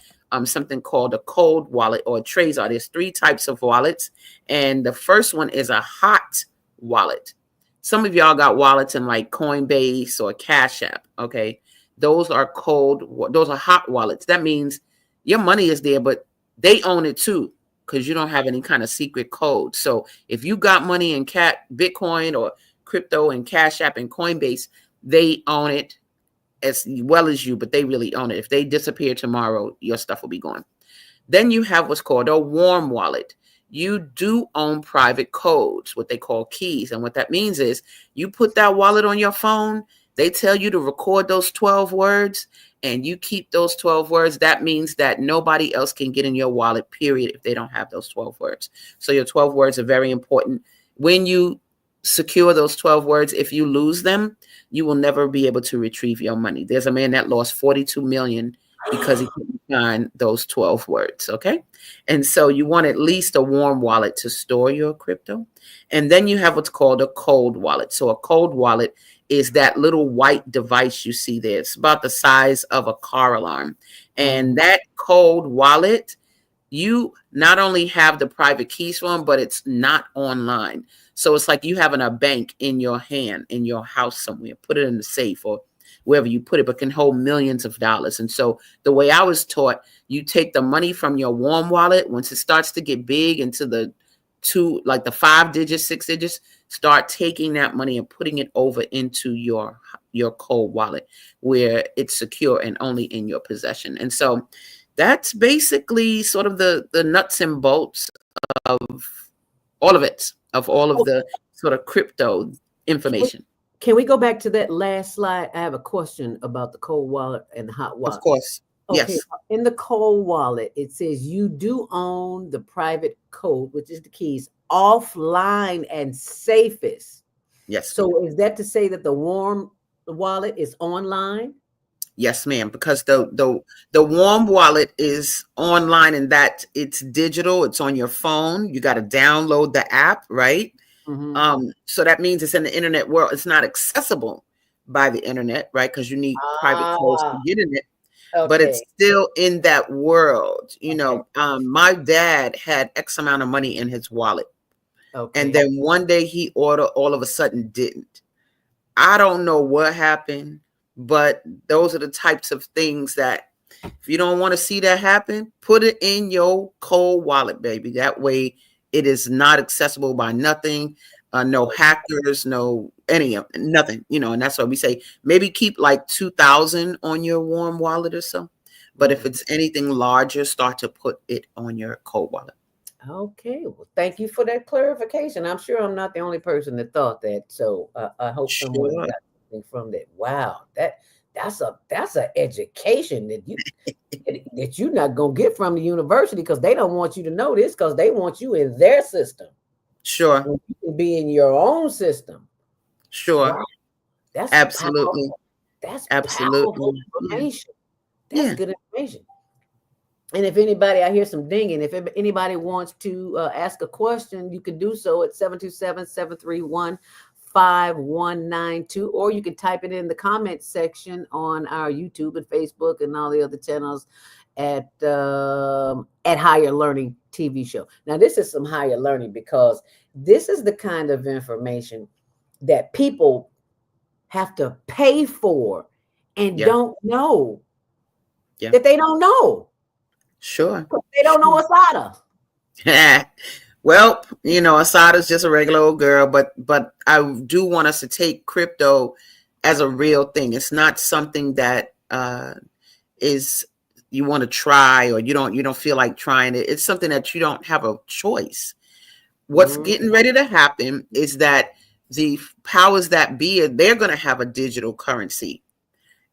something called a cold wallet or a Trezor. There's three types of wallets, and the first one is a hot wallet. Some of y'all got wallets in like Coinbase or Cash App. Okay, those are cold. Those are hot wallets. That means your money is there, but they own it too because you don't have any kind of secret code. So if you got money in Bitcoin or crypto and Cash App and Coinbase, they own it as well as you, but they really own it. If they disappear tomorrow, your stuff will be gone. Then you have what's called a warm wallet. You do own private codes, what they call keys. And what that means is you put that wallet on your phone, they tell you to record those 12 words, and you keep those 12 words. That means that nobody else can get in your wallet, period, if they don't have those 12 words. So your 12 words are very important. When you secure those 12 words, if you lose them, you will never be able to retrieve your money. There's a man that lost 42 million because he couldn't find those 12 words. Okay. And so you want at least a warm wallet to store your crypto. And then you have what's called a cold wallet. So a cold wallet is that little white device you see there. It's about the size of a car alarm. And that cold wallet, you not only have the private keys for them, but it's not online. So it's like you having a bank in your hand, in your house somewhere. Put it in the safe or wherever you put it, but can hold millions of dollars. And so the way I was taught, you take the money from your warm wallet. Once it starts to get big into the like the 5 digits, 6 digits, start taking that money and putting it over into your cold wallet where it's secure and only in your possession. And so that's basically sort of the nuts and bolts of all of it, of all of the sort of crypto information. Can we go back to that last slide? I have a question about the cold wallet and the hot wallet. Of course. Okay, Yes. in the cold wallet, it says you do own the private code, which is the keys, offline and safest. Yes. So is that to say that the warm wallet is online? Yes, ma'am. Because the warm wallet is online and that it's digital. It's on your phone. You got to download the app, right? So that means it's in the internet world. It's not accessible by the internet, right? Because you need private codes to get in it. Okay. But it's still in that world. You know, my dad had X amount of money in his wallet. Okay. And then one day he all of a sudden didn't. I don't know what happened, but those are the types of things that if you don't want to see that happen, put it in your cold wallet, baby. That way it is not accessible by nothing. No hackers, nothing, and that's why we say maybe keep like 2,000 on your warm wallet or so. But if it's anything larger, start to put it on your cold wallet. Okay. Well, thank you for that clarification. I'm sure I'm not the only person that thought that. So I hope someone got something from that. Wow. That's an education that you're not going to get from the university because they don't want you to know this because they want you in their system. Sure. And you can be in your own system. Sure. Wow. That's absolutely. Powerful. That's absolutely powerful information. Yeah. That's good information. And if anybody, I hear some dinging. If anybody wants to ask a question, you can do so at 727-731-5192, or you can type it in the comment section on our YouTube and Facebook and all the other channels at Higher Learning TV show. Now, this is some higher learning because this is the kind of information that people have to pay for and don't know that they don't know. Sure. They don't know Asadah. Well, Asada's just a regular old girl, but I do want us to take crypto as a real thing. It's not something that is you want to try, or you don't feel like trying it. It's something that you don't have a choice. What's Mm, getting ready to happen is that the powers that be, they're going to have a digital currency.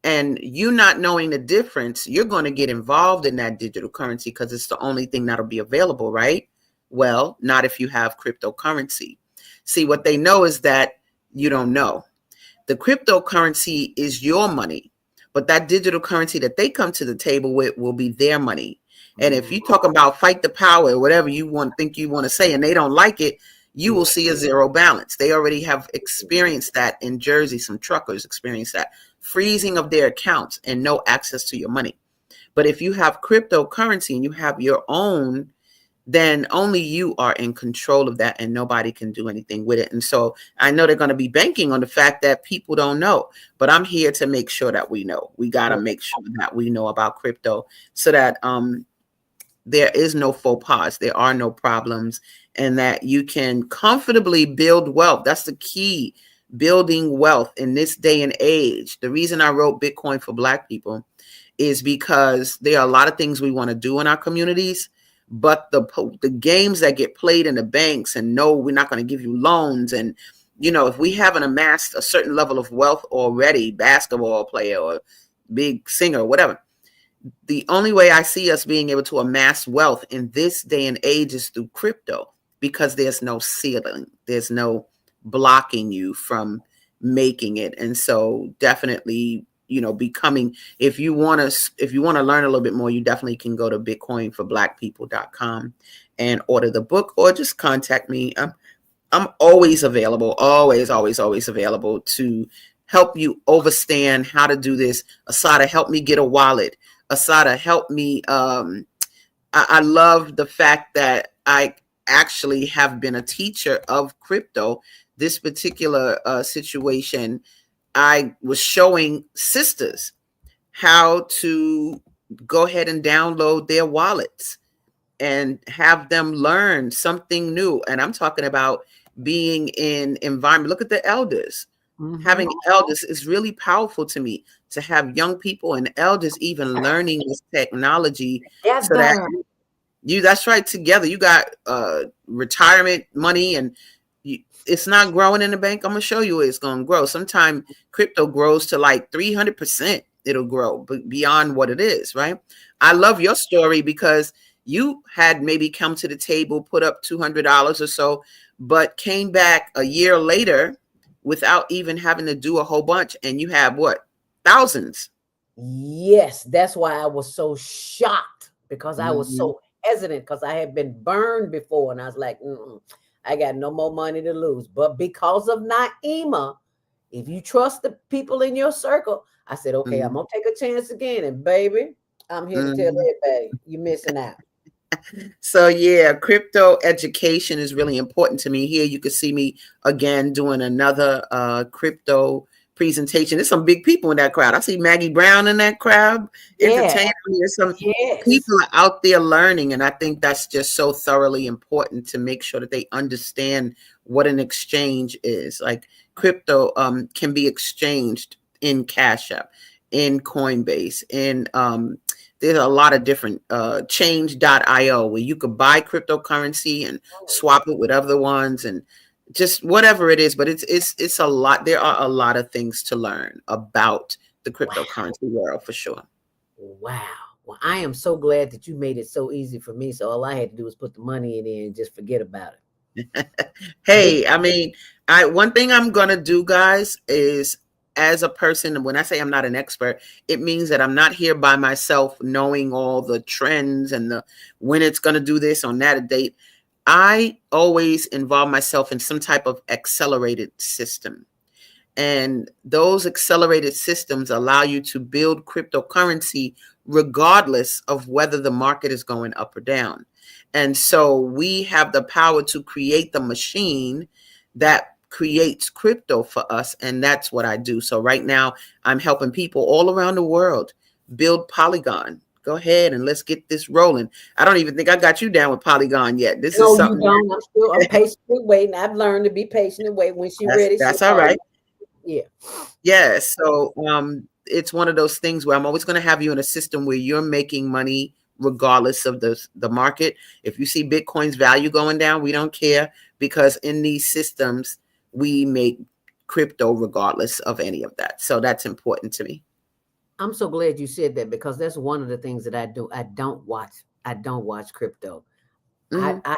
And you not knowing the difference, you're going to get involved in that digital currency because it's the only thing that'll be available, right? Well, not if you have cryptocurrency. See, what they know is that you don't know. The cryptocurrency is your money, but that digital currency that they come to the table with will be their money. And if mm, you talk about fight the power, or whatever you want to say, and they don't like it, you will see a zero balance. They already have experienced that in Jersey. Some truckers experienced that freezing of their accounts and no access to your money. But if you have cryptocurrency and you have your own, then only you are in control of that and nobody can do anything with it. And so I know they're going to be banking on the fact that people don't know, but I'm here to make sure that we know. We got to mm. make sure that we know about crypto so that there is no faux pas, there are no problems, and that you can comfortably build wealth. That's the key, building wealth in this day and age. The reason I wrote Bitcoin for Black people is because there are a lot of things we want to do in our communities, but the games that get played in the banks, and no, we're not going to give you loans, and if we haven't amassed a certain level of wealth already, basketball player or big singer or whatever, the only way I see us being able to amass wealth in this day and age is through crypto, because there's no ceiling, there's no blocking you from making it. And so definitely, becoming, if you want to learn a little bit more, you definitely can go to bitcoinforblackpeople.com and order the book, or just contact me. I'm always available, always, always, always available to help you understand how to do this. Asadah, help me get a wallet. Asadah, help me. I love the fact that I actually have been a teacher of crypto. This particular situation, I was showing sisters how to go ahead and download their wallets and have them learn something new. And I'm talking about being in environment. Look at the elders. Mhm. Having elders is really powerful to me, to have young people and elders even learning this technology so that Together. that's right, together. You got retirement money, and it's not growing in the bank. I'm gonna show you it's gonna grow. Sometime crypto grows to like 300%. It'll grow beyond what it is, right? I love your story because you had maybe come to the table, put up $200 or so, but came back a year later without even having to do a whole bunch, and you have what, thousands. Yes, that's why I was so shocked, because I was Mhm. so hesitant, because I had been burned before, and I was like, mm-mm, I got no more money to lose. But because of Naima, if you trust the people in your circle, I said, okay, I'm Mhm. gonna take a chance again. And baby, I'm here to tell Mhm. everybody, you're missing out. So yeah, crypto education is really important to me. Here you can see me again doing another crypto presentation. There's some big people in that crowd. I see Maggie Brown in that crowd Yeah, entertaining me. There's some yes. people out there learning, and I think that's just so thoroughly important to make sure that they understand what an exchange is. Like crypto can be exchanged in Cash App, in Coinbase, in there's a lot of different change.io where you could buy cryptocurrency and swap it with other ones, and just whatever it is. But it's a lot. There are a lot of things to learn about the Wow. cryptocurrency world for sure. Wow. Well, I am so glad that you made it so easy for me. So all I had to do was put the money in there and just forget about it. Big Hey, I mean, I one thing I'm gonna do, guys, is, as a person, when I say I'm not an expert, it means that I'm not here by myself knowing all the trends and the when it's gonna do this on that date. I always involve myself in some type of accelerated system. And those accelerated systems allow you to build cryptocurrency regardless of whether the market is going up or down. And so we have the power to create the machine that creates crypto for us. And that's what I do. So right now, I'm helping people all around the world build Polygon. Go ahead and let's get this rolling. I don't even think I got you down with Polygon yet. This is No, you something don't. I'm patiently waiting. I've learned to be patient and wait. When she's ready, she'll that's all call right. me. Yeah. Yeah. So it's one of those things where I'm always going to have you in a system where you're making money regardless of the market. If you see Bitcoin's value going down, we don't care, because in these systems we make crypto regardless of any of that. So that's important to me. I'm so glad you said that, because that's one of the things that I do. I don't watch crypto. Mhm. I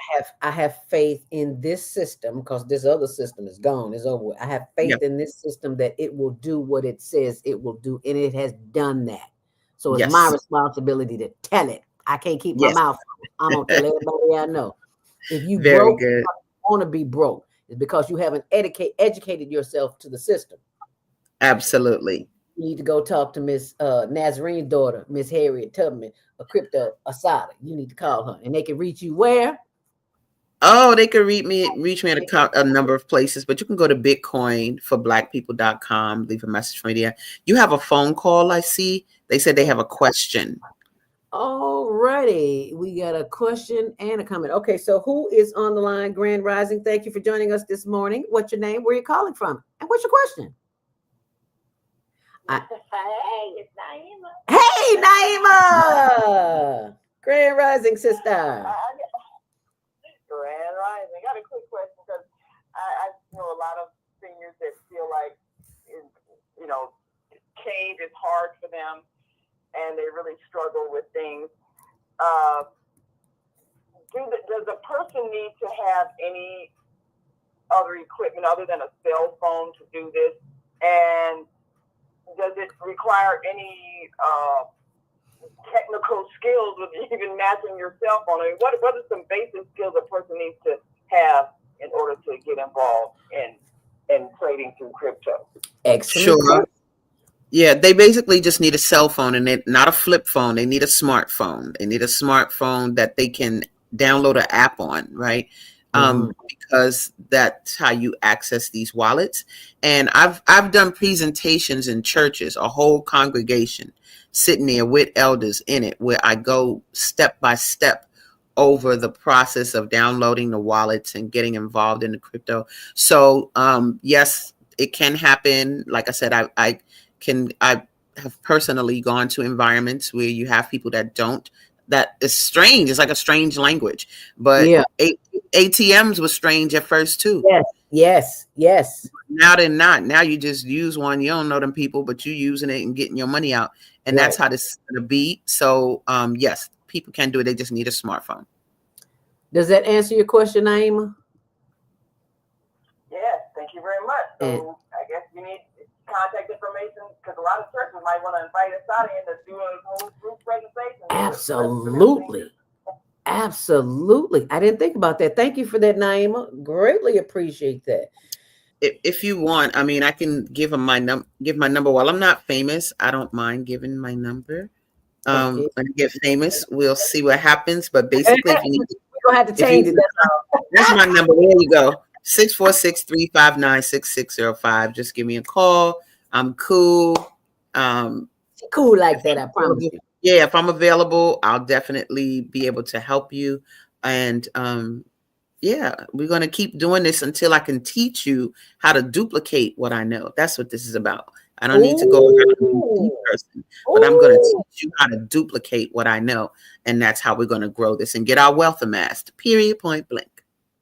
have faith in this system, because this other system is gone. It's over with. I have Yeah. faith in this system that it will do what it says it will do, and it has done that. So it's my Yes. responsibility to tell it. I can't keep my Yes. mouth. I'm gonna tell everybody I know. If you Very broke, good. want to be broke, it's because you haven't educated yourself to the system. Absolutely. You need to go talk to Miss Nazarene's daughter, Miss Harriet Tubman, a crypto Asadah. You need to call her, and they can reach you where? Oh, they could reach me at a number of places, but you can go to bitcoinforblackpeople.com, leave a message for me there. You have a phone call, I see. They said they have a question. Alrighty, we got a question and a comment. Okay, so who is on the line? Grand Rising, thank you for joining us this morning. What's your name? Where are you calling from? And what's your question? Hey, it's Naima. Hey, Naima! Grand Rising, sister. Grand Rising. I got a quick question, because I know a lot of seniors that feel like, cave is hard for them, and they really struggle with things. Does a person need to have any other equipment other than a cell phone to do this? And does it require any technical skills with even matching your cell phone? I mean, what are some basic skills a person needs to have in order to get involved in trading through crypto? Excellent. Sure. Yeah, they basically just need a cell phone, and not a flip phone. They need a smartphone. They need a smartphone that they can download an app on, right? Because that's how you access these wallets. And I've done presentations in churches, a whole congregation sitting there with elders in it, where I go step by step over the process of downloading the wallets and getting involved in the crypto. So yes, it can happen. Like I said, I have personally gone to environments where you have people that don't. That is strange. It's like a strange language. But Yeah. ATMs was strange at first too. Yes. Now they're not. Now you just use one. You don't know them people, but you using it and getting your money out. And that's how this is going to be. So yes, people can do it. They just need a smartphone. Does that answer your question, Naima? Yes, thank you very much. So I guess you need contact information, because a lot of churches might want to invite us out in to do a whole group presentation. Absolutely. I didn't think about that. Thank you for that, Naima. Greatly appreciate that. If you want, I mean, I can give them give my number. While I'm not famous, I don't mind giving my number. When I get famous, we'll see what happens. But basically, if you need, we're gonna have to change it. That's my number. There you go. 646-359-6605. Just give me a call. I'm cool. Cool like that, I promise you. Yeah, if I'm available, I'll definitely be able to help you. And yeah, we're going to keep doing this until I can teach you how to duplicate what I know. That's what this is about. I don't need to go around and be person, but I'm going to teach you how to duplicate what I know. And that's how we're going to grow this and get our wealth amassed, period, point blank.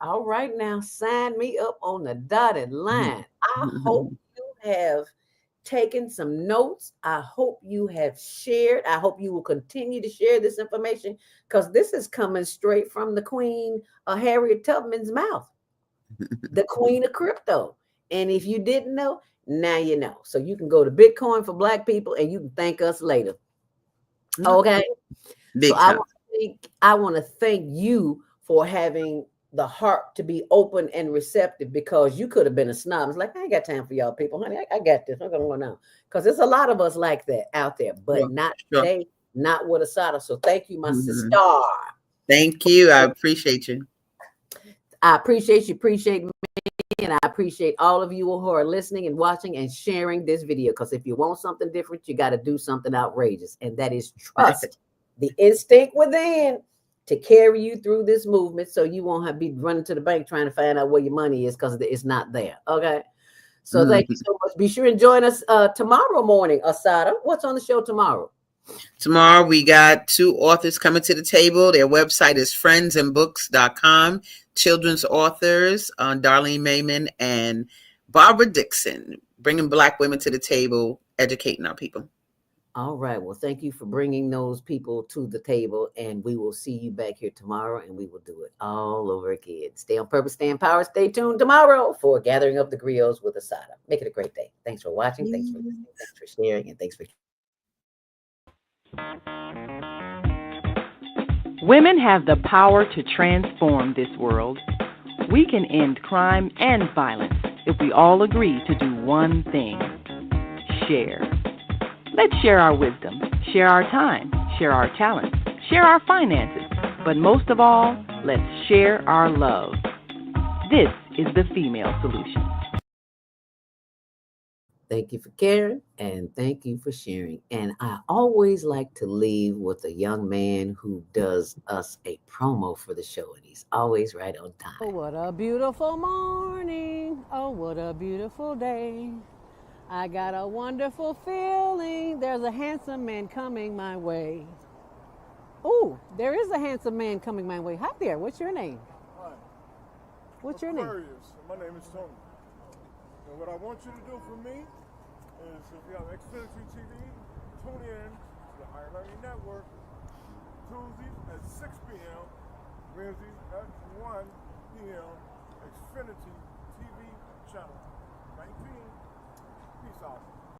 All right, now sign me up on the dotted line. I hope you have taken some notes. I hope you have shared. I hope you will continue to share this information, because this is coming straight from the Queen Harriet Tubman's mouth, the Queen of crypto. And if you didn't know, now you know. So you can go to Bitcoin for Black people, and you can thank us later. Okay. Big so time. I want to thank you for having the heart to be open and receptive, because you could have been a snob. It's like, I ain't got time for y'all people, honey. I got this. I'm going on. Because there's a lot of us like that out there, but not today, not with Asadah. So thank you, my sister. Thank you. I appreciate you. I appreciate you. Appreciate me. And I appreciate all of you who are listening and watching and sharing this video. Because if you want something different, you got to do something outrageous. And that is trust the instinct within to carry you through this movement so you won't have to be running to the bank trying to find out where your money is because it's not there. Okay. So thank you so much. Be sure and join us tomorrow morning, Asadah. What's on the show tomorrow? Tomorrow we got two authors coming to the table. Their website is friendsandbooks.com. Children's authors, Darlene Mayman and Barbara Dixon, bringing Black women to the table, educating our people. All right. Well, thank you for bringing those people to the table, and we will see you back here tomorrow, and we will do it all over again. Stay on purpose, stay empowered. Stay tuned tomorrow for Gathering of the Griots with Asadah. Make it a great day. Thanks for watching. Thanks for listening. Thanks for sharing, and thanks for. Women have the power to transform this world. We can end crime and violence if we all agree to do one thing: share. Let's share our wisdom, share our time, share our talents, share our finances, but most of all, let's share our love. This is the Female Solution. Thank you for caring, and thank you for sharing. And I always like to leave with a young man who does us a promo for the show, and he's always right on time. Oh, what a beautiful morning. Oh, what a beautiful day. I got a wonderful feeling. There's a handsome man coming my way. Oh, there is a handsome man coming my way. Hi there. What's your name? Hi. What's your name? Aquarius. My name is Tony. And what I want you to do for me is, if you have Xfinity TV, tune in to the Higher Learning Network Tuesdays at 6 p.m., Wednesdays at 1 p.m., Xfinity TV channel 19. Peace out.